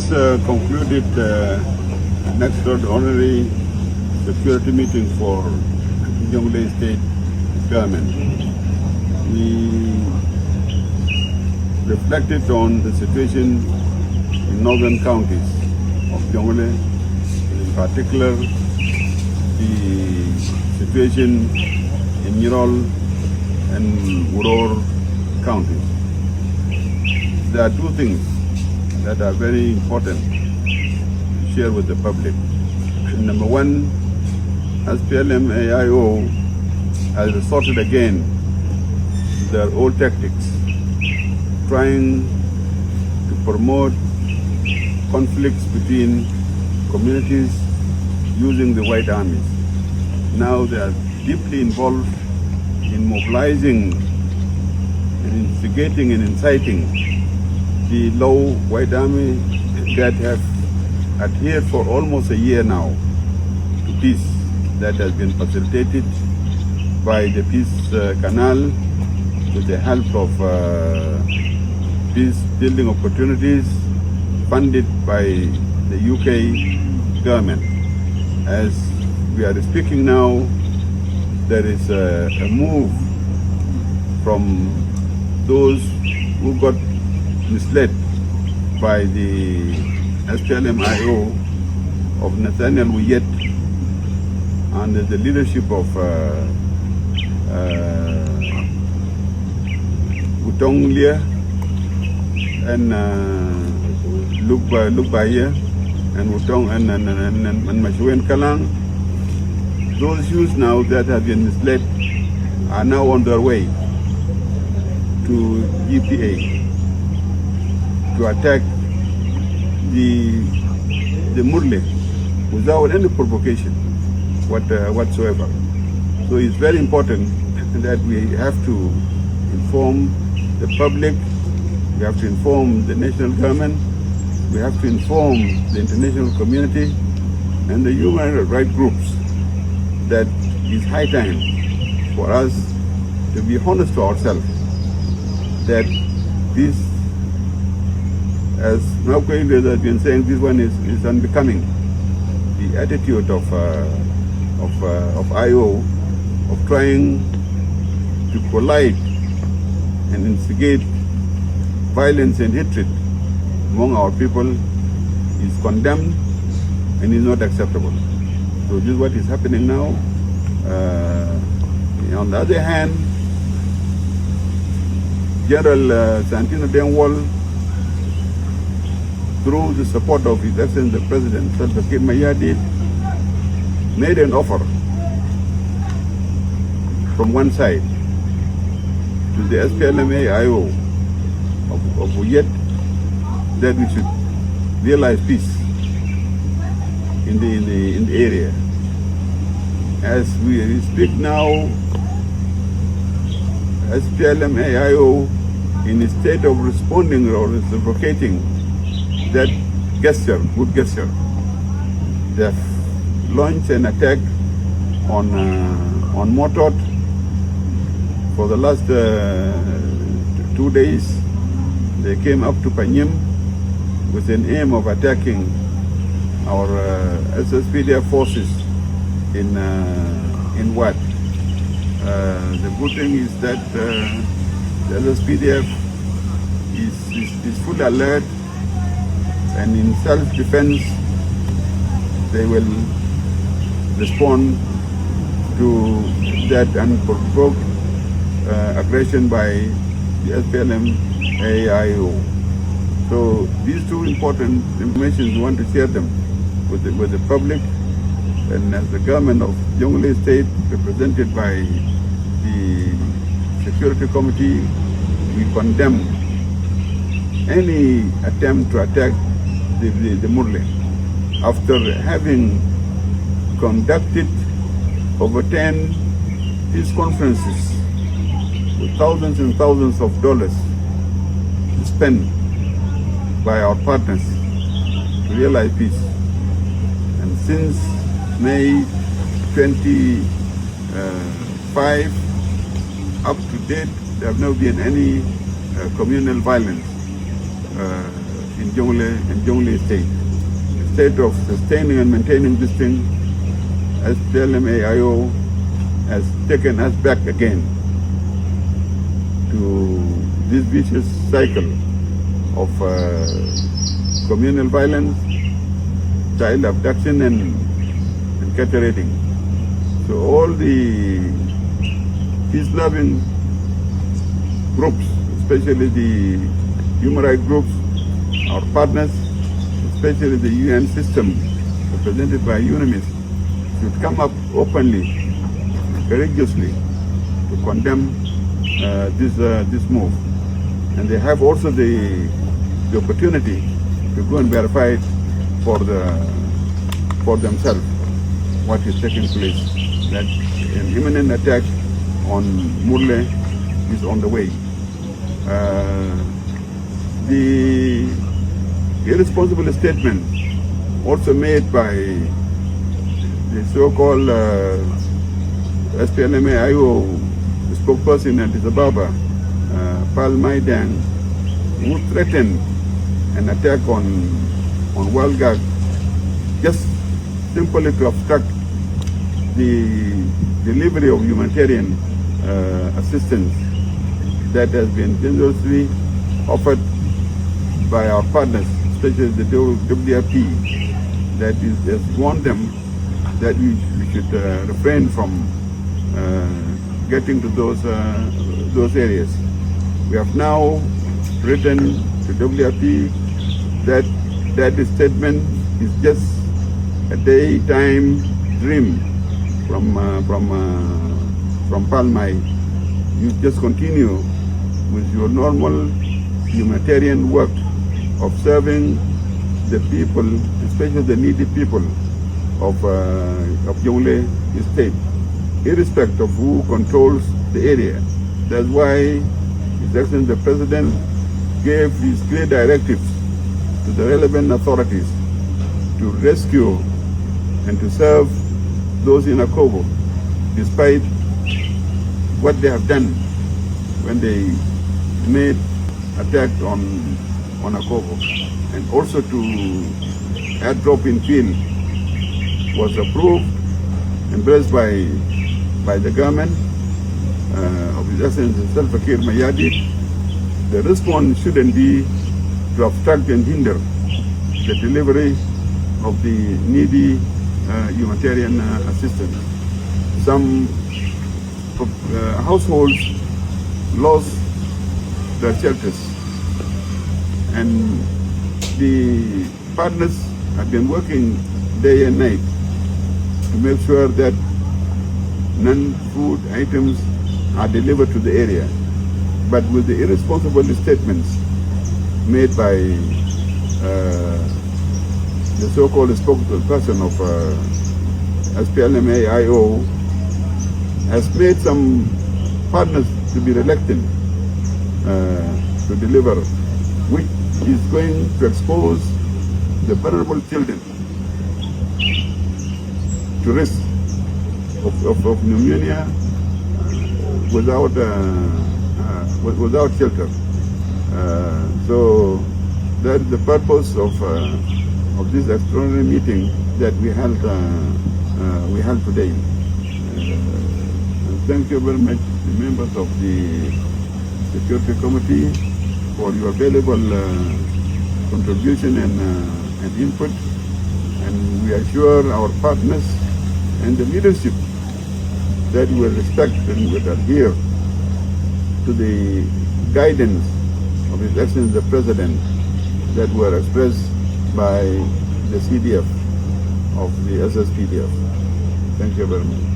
just concluded an extraordinary security meeting for Jonglei State government. We reflected on the situation in northern counties of Jonglei, in particular the situation in Nirol and Uror counties. There are two things that are very important to share with the public. Number one, SPLM-AIO has resorted again to their old tactics, trying to promote conflicts between communities using the white armies. Now they are deeply involved in mobilizing and instigating and inciting the low white army that have adhered for almost a year now to peace that has been facilitated by the Peace Canal with the help of peace building opportunities funded by the UK government. As we are speaking now, there is a move from those who got misled by the SPLM-IO of Nathaniel Wiyet under the leadership of Utong Lia and Luke Baye and Utong and Mashuen Kalang. Those youths now that have been misled are now on their way to GPA to attack the Murle without any provocation whatsoever. So it's very important that we have to inform the public, we have to inform the national government, we have to inform the international community and the human rights groups that it's high time for us to be honest to ourselves that this, as Malcolm Ingles has been saying, this one is unbecoming. The attitude of IO of trying to collide and instigate violence and hatred among our people is condemned and is not acceptable. So this is what is happening now. On the other hand, General Santino Denwall, through the support of His Excellency the President Salva Kiir Mayardit, made an offer from one side to the SPLM-AIO of Wiyet that we should realize peace in the area. As we speak now, SPLM-AIO, in a state of responding or reciprocating that gesture, good gesture, they have launched an attack on Motot for the last 2 days. They came up to Panyim with an aim of attacking our SSPDF forces in what? The good thing is that the SSPDF is fully alert, and in self-defense they will respond to that unprovoked aggression by the SPLM-AIO. So these two important information, we want to share them with the public, and as the government of Jonglei State, represented by the Security Committee, we condemn any attempt to attack the Murle after having conducted over 10 peace conferences with thousands and thousands of dollars spent by our partners to realize peace. And since May 25 up to date, there have not been any communal violence in Jonglei State. State of sustaining and maintaining this thing, as PLMAIO has taken us back again to this vicious cycle of communal violence, child abduction and cattle raiding. So all the peace-loving groups, especially the human rights groups, our partners, especially the UN system represented by UNMISS, should come up openly, courageously to condemn this move. And they have also the opportunity to go and verify it for themselves what is taking place. That an imminent attack on Murle is on the way. The irresponsible statement also made by the so-called SPLMAIO spokesperson in Addis Ababa, Pal Maidang, who threatened an attack on Walgag just simply to obstruct the delivery of humanitarian assistance that has been generously offered by our partners, especially the WFP, that has warned them that we should refrain from getting to those areas. We have now written to WFP that statement is just a daytime dream from Palmai. You just continue with your normal humanitarian work of serving the people, especially the needy people of Jonglei State, irrespective of who controls the area. That's why His Excellency the President gave these clear directives to the relevant authorities to rescue and to serve those in Akobo, despite what they have done when they made attack on Akobo. And also to airdrop in field was approved and blessed by the government of His Excellency Salva Kiir Mayardit. The response shouldn't be to obstruct and hinder the delivery of the needy humanitarian assistance. Some households lost their shelters, and the partners have been working day and night to make sure that non-food items are delivered to the area. But with the irresponsible statements made by the so-called spokesperson of SPLMAIO, has made some partners to be reluctant to deliver, which is going to expose the vulnerable children to risk of pneumonia without shelter. So that is the purpose of this extraordinary meeting that we held today. Thank you very much, the members of the Security Committee, for your valuable contribution and input. And we assure our partners and the leadership that we will respect and will adhere to the guidance of His Excellency the President that were expressed by the CDF of the SSPDF. Thank you very much.